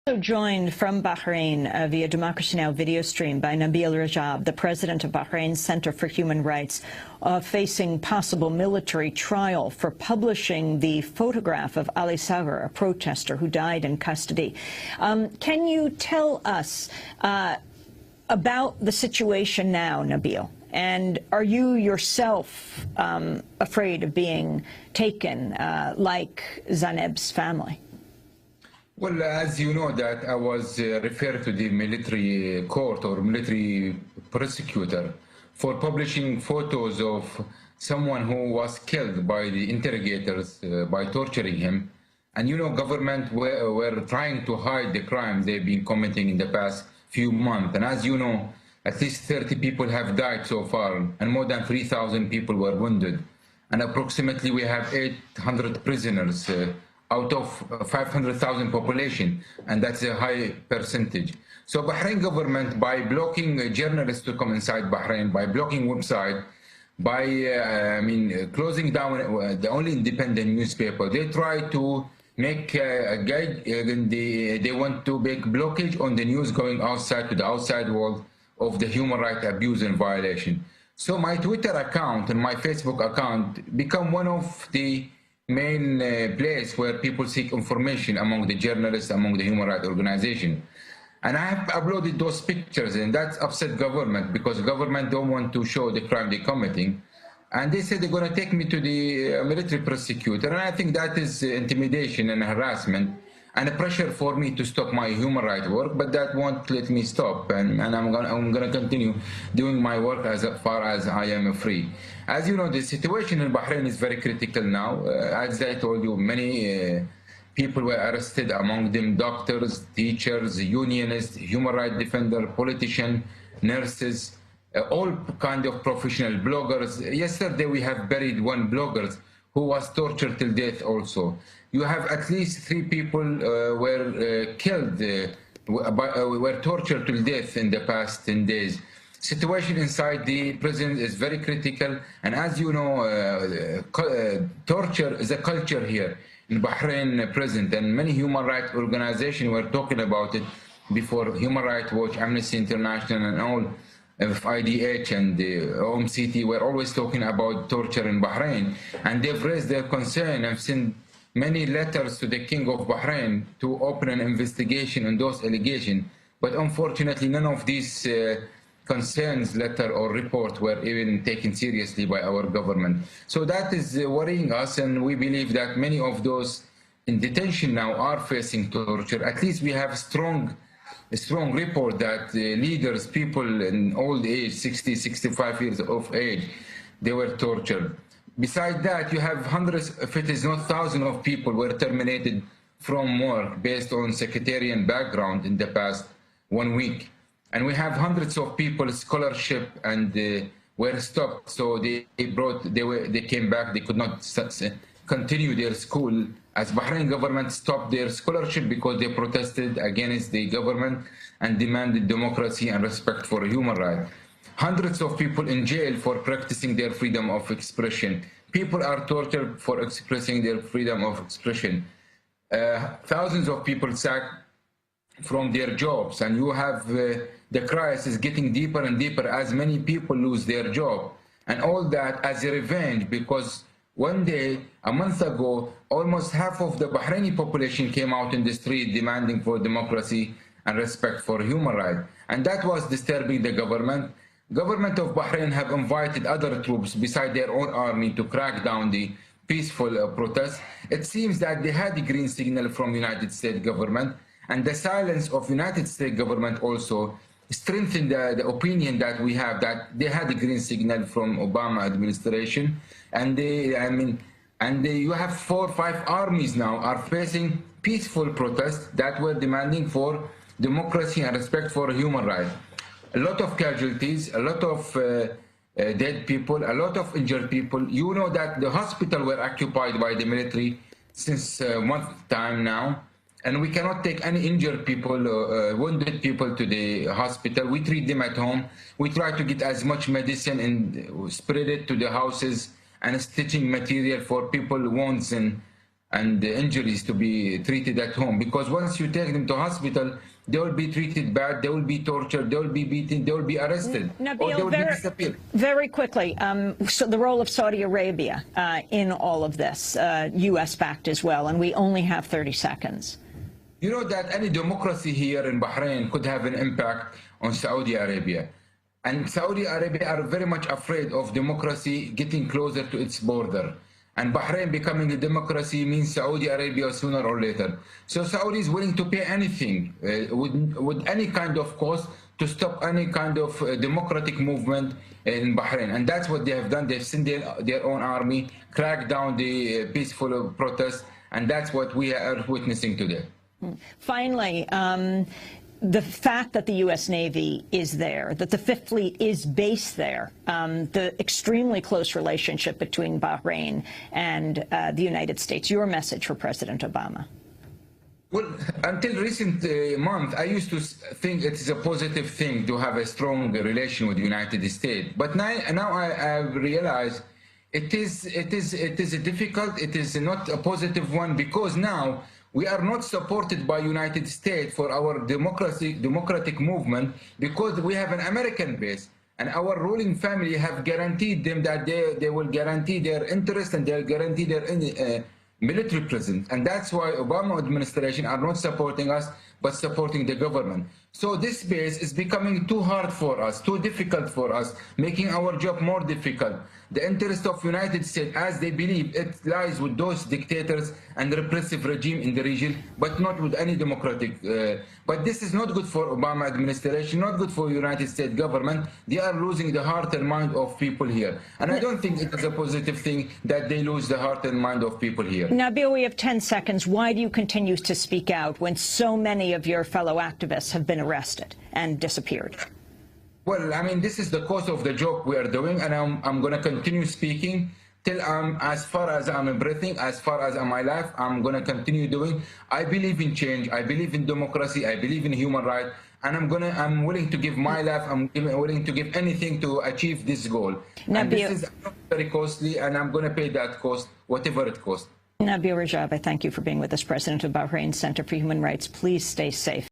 Also joined from Bahrain via Democracy Now! Video stream by Nabeel Rajab, the president of Bahrain's Center for Human Rights, facing possible military trial for publishing the photograph of Ali Sagar, a protester who died in custody. Can you tell us about the situation now, Nabeel? And are you yourself afraid of being taken like Zaneb's family? Well, as you know that I was referred to the military court or military prosecutor for publishing photos of someone who was killed by the interrogators by torturing him. And you know, government were trying to hide the crimes they've been committing in the past few months. And as you know, at least 30 people have died so far, and more than 3,000 people were wounded. And approximately we have 800 prisoners out of 500,000 population, and that's a high percentage. So Bahrain government, by blocking journalists to come inside Bahrain, by blocking website, by closing down the only independent newspaper, they try to make a guide. They want to make blockage on the news going outside to the outside world of the human rights abuse and violation. So my Twitter account and my Facebook account become one of the main place where people seek information among the journalists, among the human rights organization. And I have uploaded those pictures, and that's upset government because government don't want to show the crime they're committing. And they said they're going to take me to the military prosecutor. And I think that is intimidation and harassment and a pressure for me to stop my human rights work, but that won't let me stop. And I'm going to continue doing my work as far as I am free. As you know, the situation in Bahrain is very critical now. As I told you, many people were arrested, among them doctors, teachers, unionists, human rights defenders, politicians, nurses, all kind of professional bloggers. Yesterday we have buried one blogger who was tortured till death also. You have at least 3 people were killed, were tortured till death in the past 10 days. Situation inside the prison is very critical, and as you know, torture is a culture here in Bahrain prison, and many human rights organizations were talking about it before. Human Rights Watch, Amnesty International, and all IDH and the OMCT were always talking about torture in Bahrain, and they've raised their concern. I've sent many letters to the King of Bahrain to open an investigation on those allegations, but unfortunately none of these concerns, letter or report were even taken seriously by our government. So that is worrying us, and we believe that many of those in detention now are facing torture. At least we have a strong report that leaders, people in old age, 60, 65 years of age, they were tortured. Besides that, you have hundreds, if it is not thousands of people were terminated from work based on sectarian background in the past 1 week. And we have hundreds of people scholarship and were stopped. So they came back, they could not continue their school, as Bahrain government stopped their scholarship because they protested against the government and demanded democracy and respect for human rights. Hundreds of people in jail for practicing their freedom of expression. People are tortured for expressing their freedom of expression. Thousands of people sacked from their jobs, and you have the crisis getting deeper and deeper as many people lose their job. And all that as a revenge, because one day, a month ago, almost half of the Bahraini population came out in the street demanding for democracy and respect for human rights. And that was disturbing the government. Government of Bahrain have invited other troops beside their own army to crack down the peaceful protests. It seems that they had the green signal from United States government, and the silence of United States government also strengthened the opinion that we have that they had a green signal from Obama administration. And you have 4 or 5 armies now are facing peaceful protests that were demanding for democracy and respect for human rights. A lot of casualties, a lot of dead people, a lot of injured people. You know that the hospital were occupied by the military since a month time now, and we cannot take any injured people, wounded people to the hospital. We treat them at home. We try to get as much medicine and spread it to the houses and stitching material for people wounds and and injuries to be treated at home, because once you take them to hospital, they will be treated bad, they will be tortured, they will be beaten, they will be arrested, or they will be disappeared. Very quickly, so the role of Saudi Arabia in all of this, U.S.-backed as well, and we only have 30 seconds. You know that any democracy here in Bahrain could have an impact on Saudi Arabia. And Saudi Arabia are very much afraid of democracy getting closer to its border. And Bahrain becoming a democracy means Saudi Arabia sooner or later. So Saudi is willing to pay anything, with any kind of cost, to stop any kind of democratic movement in Bahrain. And that's what they have done. They've sent their own army, cracked down the peaceful protests, and that's what we are witnessing today. Finally, the fact that the U.S. Navy is there, that the Fifth Fleet is based there, the extremely close relationship between Bahrain and the United States, your message for President Obama? Well, until recent month, I used to think it is a positive thing to have a strong relation with the United States. But now I realize it is difficult. It is not a positive one, because now we are not supported by United States for our democratic movement, because we have an American base, and our ruling family have guaranteed them that they will guarantee their interest, and they'll guarantee their military presence. And that's why Obama administration are not supporting us, but supporting the government. So this base is becoming too hard for us, too difficult for us, making our job more difficult. The interest of United States, as they believe, it lies with those dictators and repressive regime in the region, but not with any democratic. But this is not good for Obama administration, not good for United States government. They are losing the heart and mind of people here. And I don't think it is a positive thing that they lose the heart and mind of people here. Nabeel, we have 10 seconds. Why do you continue to speak out when so many of your fellow activists have been arrested and disappeared? Well, I mean, this is the cause of the job we are doing, and I'm going to continue speaking till as far as I'm breathing, as far as my life, I'm going to continue doing. I believe in change. I believe in democracy. I believe in human rights, and I'm willing to give my life. I'm willing to give anything to achieve this goal. And this is very costly, and I'm going to pay that cost, whatever it costs. Nabeel Rajab, I thank you for being with us, President of Bahrain Center for Human Rights. Please stay safe.